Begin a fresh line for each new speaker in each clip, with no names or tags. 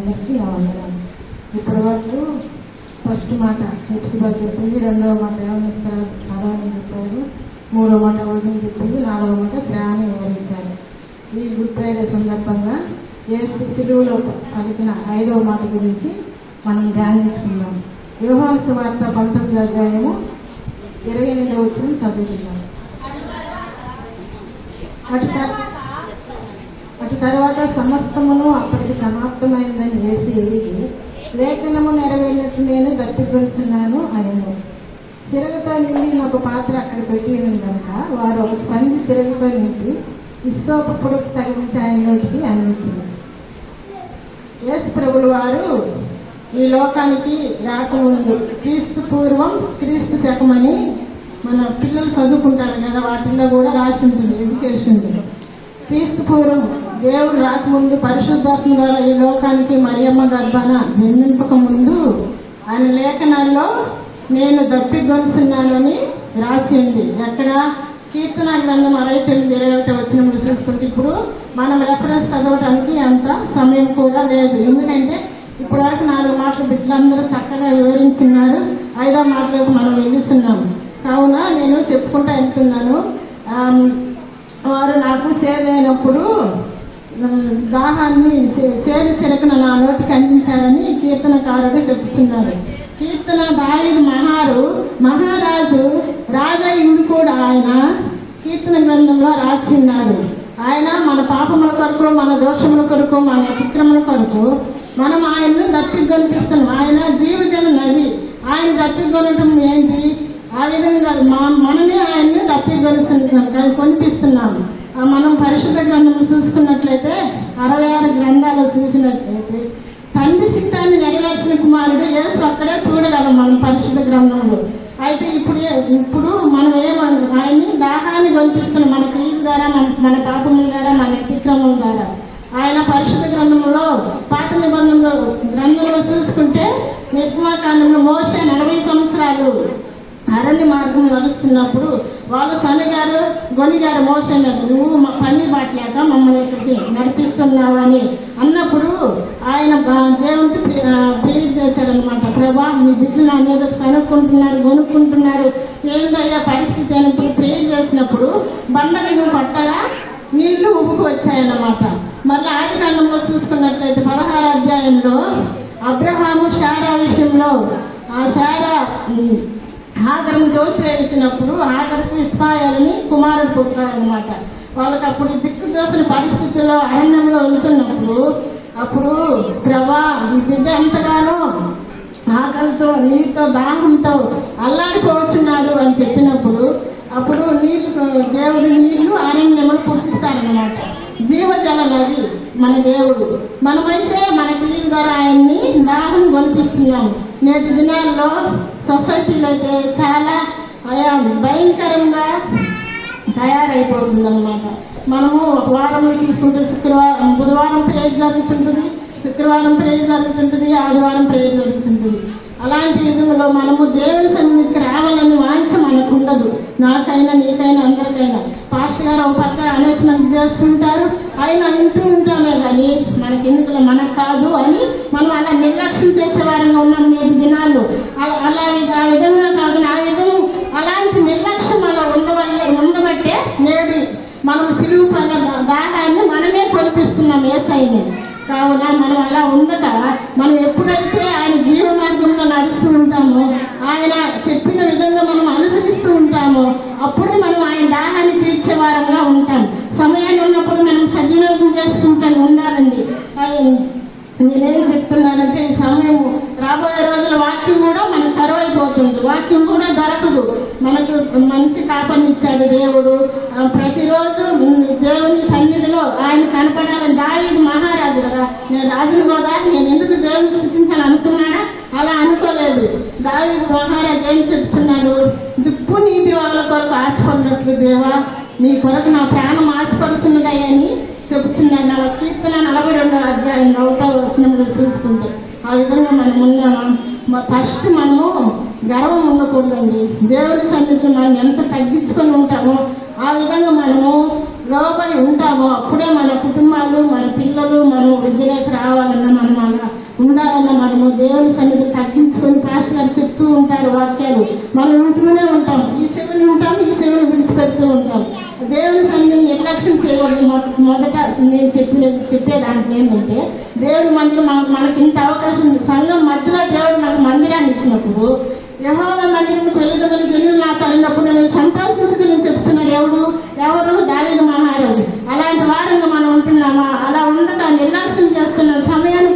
అందరికీ నా వందనాలు. ఇప్పటి వరకు ఫస్ట్ మాట హెప్సిబా చెప్పింది, రెండవ మాట ఏమనిస్తారు సదాన్ని చెప్పారు, మూడవ మాట వదిలి చెప్పింది, నాలుగవ మాట శ్రావణి వివరించారు. ఈ గుడ్ ఫ్రైడే సందర్భంగా యేసు సిలువలో పలికిన 5వ మాట గురించి మనం ధ్యానించుకుందాం. యోహాను సువార్త 19వ అధ్యాయము 28వ వచనం చదువుతున్నాం. అటు తర్వాత సమస్తమును అప్పటికి సమాప్తమైందని చేసి ఎరిగి, లేఖనము నెరవేరినట్టు నేను దప్పికొలుస్తున్నాను అని. సిరగతో నిండిన ఒక పాత్ర అక్కడ పెట్టి కనుక వారు ఒక స్పంది సిరగతో నింపి ఇస్సోపు పొడుపు తగిలించి ఆయన నోటికి అందించింది. యేసు ప్రభులు వారు ఈ లోకానికి రాకముందు క్రీస్తు పూర్వం క్రీస్తు శకమని మన పిల్లలు చదువుకుంటారు కదా, వాటిల్లో కూడా రాసి ఉంటుంది ఎడ్యుకేషన్. క్రీస్తు పూర్వం దేవుడు రాకముందు పరిశుద్ధాత్మ ద్వారా ఈ లోకానికి మరియమ్మ గర్భాన జన్మింపక ముందు ఆయన లేఖనాల్లో నేను దప్పిగొలుస్తున్నానని రాసి ఉంది. ఎక్కడ? కీర్తన గ్రంథం 69:21 వచనంలో చూసుకుంటే ఇప్పుడు మనం రెఫరెన్స్ చదవడానికి అంత సమయం కూడా లేదు. ఎందుకంటే ఇప్పటి వరకు 4 మాటలు బిడ్డలందరూ చక్కగా వివరించున్నారు. 5వ మాటలకు మనం వెళ్తున్నాము. కావున నేను చెప్పుకుంటూ వెళ్తున్నాను. వారు నాకు సేదైనప్పుడు దాహాన్ని సేద చిరకన నా నోటికి అందించారని కీర్తనకారుడు చెప్తున్నారు. కీర్తన దావీదు మహారాజు రాజయ్యుడు కూడా ఆయన కీర్తన గ్రంథంలో రాసి ఉన్నారు. ఆయన మన పాపముల కొరకు, మన దోషముల కొరకు, మన అతిక్రమల కొరకు మనం ఆయన్ను దప్పికొనిపిస్తున్నాం. ఆయన జీవజల నది, ఆయన దప్పికొనటం ఏంటి? ఆ విధంగా మనమే ఆయన్ని దప్పికొలుస్తున్నాం, కొనిపిస్తున్నాము. మనం పరిశుద్ధ గ్రంథం చూసుకున్నట్లయితే 66 గ్రంథాలు చూసినట్లయితే తండ్రి చిత్తాన్ని నెరవేర్చిన కుమారుడు యేసు అక్కడే చూడగలం మనం పరిశుద్ధ గ్రంథంలో. అయితే ఇప్పుడు మనం ఆయన్ని దాహాన్ని కొనిపిస్తున్నాం, మన క్రియల ద్వారా, మన పాపముల ద్వారా, మన అతిక్రమం ద్వారా. ఆయన పరిశుద్ధ గ్రంథంలో పాత నిబంధనలో గ్రంథంలో చూసుకుంటే నిర్గమకాండంలో మోషే 40 సంవత్సరాలు అరణ్య మార్గం నడుస్తున్నప్పుడు వాళ్ళు సనిగారు గొనిగారు మోషే మీద, నువ్వు మా పని బాట్లేక మమ్మల్ని ఇక్కడికి నడిపిస్తున్నావు అని అన్నప్పుడు ఆయన దేవునికి ప్రేరణ చేశారనమాట. ప్రభా, మీ బిడ్డలు నా మీద సనుక్కుంటున్నారు, గొనుక్కుంటున్నారు, ఏందయ్యా పరిస్థితి అని ప్రేరణ చేసినప్పుడు బండకి నువ్వు కొట్టగా నీళ్లు ఉబ్బుకు వచ్చాయన్నమాట. మళ్ళీ ఆదికాండంలో చూసుకున్నట్లయితే 16వ అధ్యాయంలో అబ్రహాము శారా విషయంలో ఆ శారా హాగరుని దోసివేసినప్పుడు హాగరుకు ఇస్మాయిలని కుమారుడు పుట్టారనమాట. వాళ్ళకి అప్పుడు దిక్కు దోసిన పరిస్థితుల్లో అరణ్యంలో వెళ్తున్నప్పుడు అప్పుడు ప్రభా, ఈ బిడ్డ ఎంతగానో ఆకలితో, నీటితో, దాహంతో అల్లాడిపోతున్నారు అని చెప్పినప్పుడు అప్పుడు దేవుడి నీళ్లు అరణ్యంలో పుట్టిస్తారనమాట. జీవజల నది మన దేవుడు. మనమైతే మన క్రియల ద్వారా ఆయన్ని దాహం కొనిపిస్తున్నాము. నేటి దినాల్లో సొసైటీలో అయితే చాలా భయంకరంగా తయారైపోతుందన్నమాట. మనము ఒక వారంలో చూసుకుంటే బుధవారం ప్రేయర్ జరుగుతుంటుంది, శుక్రవారం ప్రేయర్ జరుగుతుంటుంది, ఆదివారం ప్రేయర్ జరుగుతుంటుంది. అలాంటి విధంలో మనము దేవుని సన్నిధికి రావాలని వాంఛ మనకు ఉండదు. నాకైనా, నీకైనా, అందరికైనా. పాస్టర్ గారు ఒక పక్క అనౌన్స్మెంట్ చేస్తుంటారు, ఆయన ఇంటూ ఉంటామే కానీ మనకి ఎందుకు, మనకు కాదు అని మనం అలా నిర్లక్ష్యం చేసేవారంగా ఉన్నాం నేటి దినాల్లో. ఆ విధంగా కాకుండా అలాంటి నిర్లక్ష్యం అలా ఉండబట్టే నేడు మనం సిలువు పైన దాహాన్ని మనమే కొనిపిస్తున్నాం యేసయ్యని. కావున మనం అలా ఉండక మనం ఎప్పుడైతే ఆయన జీవ మార్గంలో నడుస్తూ ఉంటామో, ఆయన చెప్పిన విధంగా మనం అనుసరిస్తూ ఉంటామో అప్పుడు మనం ఆయన దాహాన్ని తీర్చే వారంగా ఉంటాం. సమయాన్ని ఉన్నప్పుడు మనం సద్వినియోగం చేసుకుంటూ ఉండాలండి. నేనేం చెప్తున్నానంటే ఈ సమయం రాబోయే రోజుల వాక్యం కూడా మనకు కరువైపోతుంది, వాక్యం కూడా దొరకదు. మనకు మంచి కాపనిచ్చాడు దేవుడు. ప్రతిరోజు దేవుని సన్నిధిలో ఆయన కనపడాలని దావీదు మహారాజు కదా, నేను రాజును కదా, నేను ఎందుకు దేవుని స్థుతించాలని అనుకున్నాడా? అలా అనుకోలేదు. దావీదు మహారాజు ఏం చెప్తున్నాడు? దుప్పు నీటి వాళ్ళ కొరకు ఆశపడినట్లు దేవా, నీ కొరకు నా ప్రాణం ఆశపడుతున్నదయ్యని చెప్తున్నాడు. కీర్తన 42వ అధ్యాయం 1వ వచనంలో చూసుకుంటే ఆ విధంగా మనం ఉన్నామా? ఫస్ట్ మనము గర్వం ఉండకూడదండి. దేవుని సన్నిధిని మనం ఎంత తగ్గించుకొని ఉంటామో ఆ విధంగా మనము లోబడి ఉంటామో అప్పుడే మన కుటుంబాలు, మన పిల్లలు, మనం వృద్ధిలోకి రావాలన్నా మనం అలా మనము దేవుని సన్నిధి తగ్గించుకొని పాస్టర్ గారు చెప్తూ ఉంటారు వాక్యాలు, మనం ఉంటూనే ఉంటాం. ఈ సేవను ఉంటాం, ఈ సేవను విడిచిపెడుతూ ఉంటాం. దేవుని సన్నిధిని నిర్లక్ష్యం చేయకూడదు. మొదట నేను చెప్పే దాంట్లో ఏంటంటే, దేవుడి మందిరం మనకి ఇంత అవకాశం, సంఘం మధ్యలో దేవుడు మనకు మందిరాన్ని ఇచ్చినప్పుడు, యెహోవా మందిరానికి వెళ్ళదమని జనులు నాతో అన్నప్పుడు నేను సంతోషించి నేను చెప్తున్నాడు. ఎవరు దావీదు మహారాజు. అలాంటి వారంగా మనం ఉంటున్నామా? అలా ఉండక నిర్లక్ష్యం చేస్తున్నాం. సమయాన్ని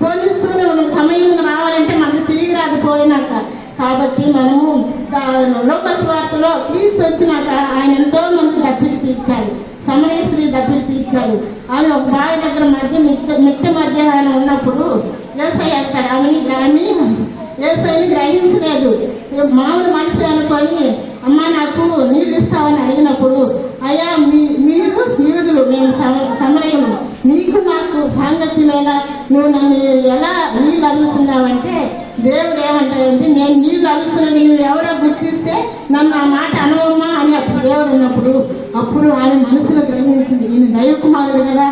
పోలిస్తూనే ఉన్నాం. సమయం రావాలంటే మనకు తిరిగి రాకపోయినాక. కాబట్టి మనము లోక స్వార్థలో క్రీస్తు వచ్చినాక ఆయన ఎంతో మంది దప్పికి తీర్చాడు. సమరయ స్త్రీ దప్పికి తీర్చాడు. ఆమె ఒక బావి దగ్గర మిట్ట మధ్య ఆయన ఉన్నప్పుడు యేసయ్య అంటాడు, ఆమె యేసయ్యని గ్రహించలేదు. మామూలు మనిషి అనుకొని, అమ్మ నాకు నీళ్ళు ఇస్తామని అడిగినప్పుడు, అయ్యా మీరు యూదులు, మేము సమరయులు, నీకు నాకు సాంగత్యమేనా? నువ్వు నన్ను ఎలా నీళ్ళు అడుగుతున్నావంటే, దేవుడు ఏమంటాడంటే, నేను నీళ్ళు అడుగుతున్నది నువ్వు ఎవరో గుర్తిస్తే నన్ను ఆ మాట అనవమ్మా అని అప్పుడు దేవుడు అన్నప్పుడు, అప్పుడు ఆయన మనసులో గ్రహించింది, ఈయన దైవకుమారుడు కదా,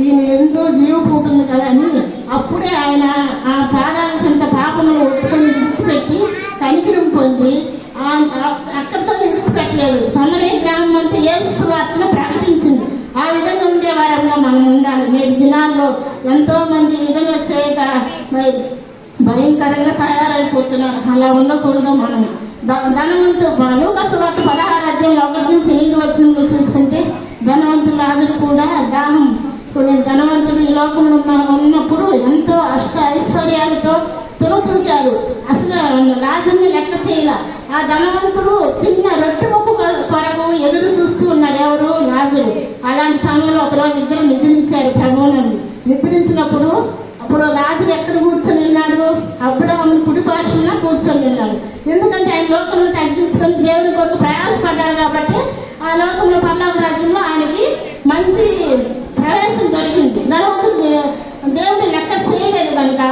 ఈయన ఎంతో జీవపు ఉంటుంది కదా అని. అప్పుడే ఆయన ఆ పాదాల సంత పాపములు ఒప్పుకొని విడిచిపెట్టి కనికరం పొంది అక్కడితో విడిచిపెట్టలేదు. సమరయ గ్రామం అంతా యేసు వార్తను ప్రకటించింది. ఆ విధంగా ఉండేవారంగా మనం ఉండాలి. నేటి దినాల్లో ఎంతో మంది ఈ విధంగా చేయక భయంకరంగా తయారైపోతున్నారు. అలా ఉండకూడదు. మనం ధనవంతుడు లూకాసు వార్త 16:1-8 చూసుకుంటే, ధనవంతుల లాజరు కూడా దాహం, కొన్ని ధనవంతులు ఈ లోకంలో ఉన్నప్పుడు ఎంతో అష్ట ఐశ్వర్యాలతో తులతూగారు. అసలు రాజుని లెక్క చేయాల. ఆ ధనవంతుడు తిన్న రొట్టె ముప్పు కొరకు ఎదురు చూస్తూ ఉన్నాడు. ఎవరు? లాజరు. అలాంటి సమయంలో ఒకరోజు ఇద్దరు నిద్రించారు ప్రభువునందు. నిద్రించినప్పుడు అప్పుడు లాజరు ఎక్కడ కూర్చొని ఉన్నాడు? అబ్రాహాము కుడి పార్శ్వన కూర్చొని ఉన్నాడు. ఎందుకంటే ఆయన లోకంలో తగ్గించుకొని దేవుని కొరకు ప్రయాసపడ్డాడు కాబట్టి ఆ లోకంలో పరలోక రాజ్యంలో ఆయనకి మంచి ప్రవేశం దొరికింది. ధనవంతుడు దేవుడిని లెక్క చేయలేదు కనుక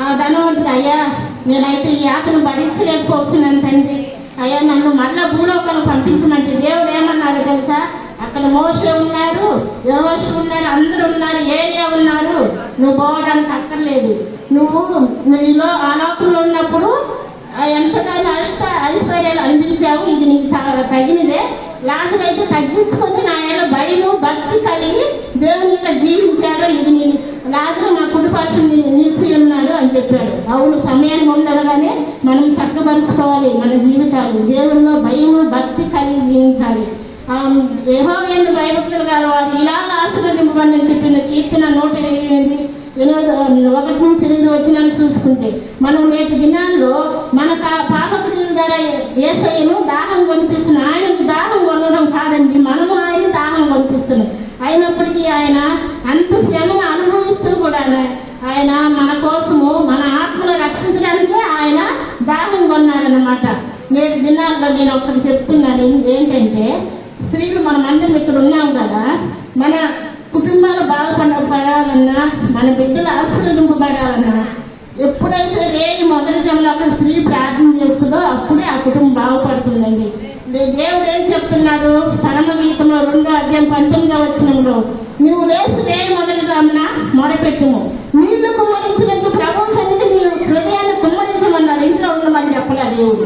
ఆ ధనవంతుడు, అయ్యా నేనైతే ఈ యాతను భరించలేకపోతున్నాను తండ్రి, అయ్యా నన్ను మళ్ళా భూలోకాలను పంపించమంటే దేవుడు ఏమన్నాడు తెలుసా? అక్కడ మోషే ఉన్నారు, యెహోషువ ఉన్నారు, అందరూ ఉన్నారు, ఏలియా ఉన్నారు, నువ్వు పోవడానికి అక్కర్లేదు. నువ్వు ఆ లోకంలో ఉన్నప్పుడు ఎంతగానో ఐశ్వర్యాలు అనిపించావు, ఇది నీకు తగినదే. లాజరు అయితే తగ్గించుకొని నా ఏళ్ళ భయము భక్తి కలిగి దేవునిలో జీవించాడు. ఇది నేను లాజరు మా కుటుంబాన్ని నిలిచి ఉన్నాడు అని చెప్పాడు. అవును, సమయాన్ని ఉండగానే మనం చక్కబరుచుకోవాలి మన జీవితాలు. దేవునిలో భయము భక్తి కలిగి జీవించాలి. యెహోవా యందు భయభక్తులు గలవారు ఇలాగ ఆశీర్వదింపబడి చెప్పిన కీర్తన 1:1-8 చూసుకుంటే, మనం నేటి దినాల్లో మనకు ఆ పాపక్రియల ద్వారా యేసయ్యను దాహం కొనిపిస్తున్నాం. ఆయనకు దాహం కొనడం కాదండి, మనము ఆయన దాహం కొనిపిస్తున్నాం. అయినప్పటికీ ఆయన అంత శ్రమను అనుభవిస్తూ కూడా ఆయన మన కోసము మన ఆత్మను రక్షించడానికే ఆయన దాహం కొన్నారన్నమాట. నేటి దినాల్లో నేను ఒకటి చెప్తున్నాను ఏంటంటే, స్త్రీలు మనమందరం ఇక్కడ ఉన్నాం కదా, మన కుటుంబాలు బాగుపడాలన్నా, మన బిడ్డలు ఆశీర్వదింపబడాలన్నా, ఎప్పుడైతే రేయి మొదటి జన్మలో స్త్రీ ప్రార్థన చేస్తుందో అప్పుడే ఆ కుటుంబం బాగుపడుతుందండి. దేవుడు ఏం చెప్తున్నాడు? పరమగీతంలో 2:19 నువ్వు లేచి రేయి మొదటి జన్మన మొరపెట్టుము, నీళ్లు కుమ్మరించినట్టు ప్రభు సన్నిధి నీ హృదయాన్ని కుమ్మరించమన్నాడు. ఇంట్లో ఉండమని చెప్పలే దేవుడు.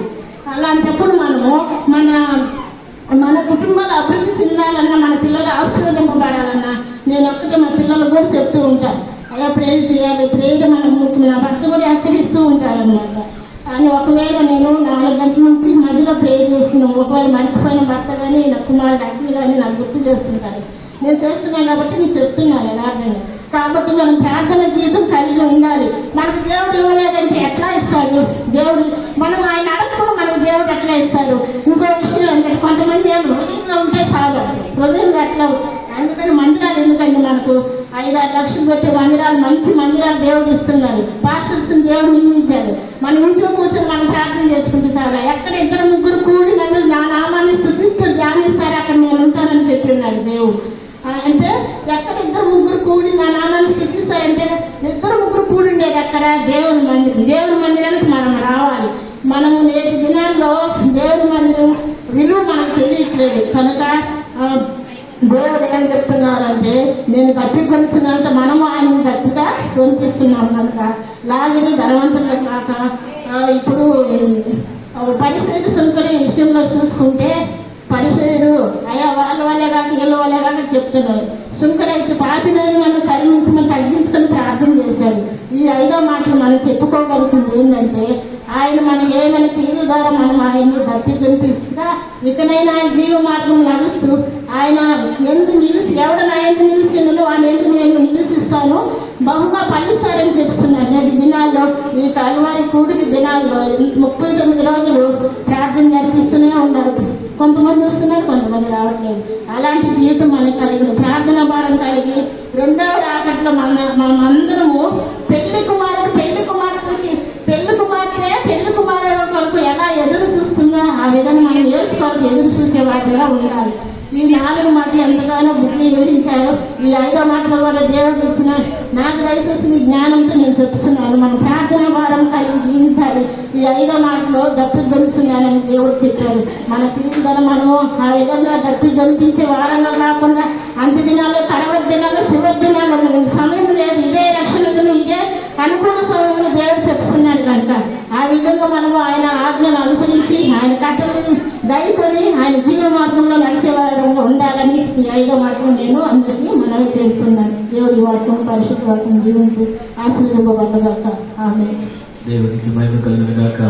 అలాంటప్పుడు మనము మన కుటుంబాలు అభివృద్ధి చెందాలన్నా, మన పిల్లలు ఆశీర్వదింపబడాలన్నా, నేను ఒక్కటే మా పిల్లలు కూడా చెప్తూ ఉంటాను, అలా ప్రేయర్ చేయాలి, ప్రేయర్ నా భర్త కూడా హెచ్చరిస్తూ ఉంటారనమాట. కానీ ఒకవేళ నేను 4 గంటల నుంచి మధ్యలో ప్రేయర్ చేస్తున్నాను, ఒకవేళ మర్చిపోయిన భర్త కానీ నా కుమారుడు అట్లు కానీ నాకు గుర్తు చేస్తుంటారు. నేను చేస్తున్నాను కాబట్టి నేను చెప్తున్నాను యథార్థంగా. కాబట్టి మనం ప్రార్థన జీవితం కలిగి ఉండాలి. మనకు దేవుడు ఇవ్వలేదంటే ఎట్లా ఇస్తాడు దేవుడు? మనం ఆయన అడగకుండా మనకు దేవుడు ఎట్లా ఇస్తాడు? ఇంకో విషయం ఏంటంటే, కొంతమంది హృదయంలో ఉంటే చాలు, హృదయంలో ఎట్లా. అందుకని మందిరాలు ఎందుకండి, మనకు 5-6 లక్షలు పెట్టే మందిరాలు, మంచి మందిరాలు దేవుడు ఇస్తున్నాడు. పాస్టర్స్ దేవుడు నిర్మించాడు. మన ఇంట్లో కూర్చొని మనం ప్రార్థన చేసుకుంటే చాలా. ఎక్కడ 2-3 కూడి నన్ను నా నామాన్ని స్తుతిస్తూ ధ్యానిస్తారు, అక్కడ నేను ఉంటానని చెప్పిన్నాడు దేవుడు. అంటే ఎక్కడ 2-3 కూడి నా నామాన్ని స్తుతిస్తారంటే 2-3 కూడి ఉండేది అక్కడ దేవుని మందిరం. దేవుని మందిరానికి మనం రావాలి. మనము నేటి దినాల్లో దేవుని మందిరం విలువ మనకు తెలియట్లేదు కనుక దేవుడు ఏం చెప్తారు? చెప్తున్నారంటే నేను తప్పి కొనిస్తున్నానంటే మనము ఆయన తప్పిగా కొనిపిస్తున్నాం కనుక లాజరు ధనవంతుల కాక ఇప్పుడు పరిశీలి సుంకరి విషయంలో చూసుకుంటే పరిశీలు అయ్యా వాళ్ళ వల్లే కాక వీళ్ళ వల్లే కాక చెప్తున్నారు. సుంకరైతే పాపినైనా మనం కరుణించమని తగ్గించుకొని ప్రార్థన చేశాడు. ఈ 5వ మాటలు మనం చెప్పుకోగలిసింది ఏంటంటే ఆయన మనం ఏమైనా క్రియల ద్వారా మనం ఆయన్ని భక్తి కనిపిస్తుగా ఇకనైనా ఆయన జీవ మార్గం నడుస్తూ ఆయన ఎందుకు నిలిచి ఎవడని ఆయన నిలిచినో ఆయన ఎందుకు నేను నిలిచిస్తాను బహుగా ఫలిస్తారని చెప్తున్నాను. నేటి దినాల్లో ఈ కల్వారి కూడికి దినాల్లో 39 రోజులు ప్రార్థన జరిపిస్తూనే ఉన్నారు. కొంతమంది వస్తున్నారు, కొంతమంది రావట్లేదు. అలాంటి జీవితం మనకు కలిగిన ప్రార్థన భారం కలిగి 2వ రాకట్లో మనమందరము పెళ్లి కుమారుల కొరకు ఎలా ఎదురు చూస్తుందో ఆ విధంగా మనం వేసుకోవాలి, ఎదురు చూసే వాటిగా ఉండాలి. ఈ 4 మాటలు ఎంతగానో బుక్లు వివరించారు. ఈ 5వ మాటలు కూడా దేవుడు ఇచ్చిన నాకు దయచేసిన జ్ఞానంతో నేను చెప్తున్నాను. మన ప్రార్థన భారం కలిగి జీవించాలి. ఈ 5వ మాటలో దప్పి గెలుస్తున్నానని దేవుడు చెప్పారు. మన తీర్థన మనము ఆ విధంగా దప్పి గెలిపించే వారంగా కాకుండా అంత్య దినాల్లో, కడవరి దినాల్లో, చివరి దినాల్లో సమయం లేదు. ఇదే రక్షణను, ఇదే అనుకూల సమయంలో దేవుడు చెప్తున్నాడు కనుక ఆ విధంగా మనము ఆయన ఆజ్ఞను అనుసరించి ఆయన కట్టలను దయకొని ఆయన జీవ మార్గంలో నడిచేవారు ఉండాలని ఈ 5వ మాటలు నేను అందరికీ మనవి చేస్తున్నాను. దేవుడి వాక్యం పరిశుద్ధ వాక్యం జీవించి ఆశీర్వదింపబడ్డగాక. ఆమేన్.
దేవునికి మహిమ కలుగును గాక.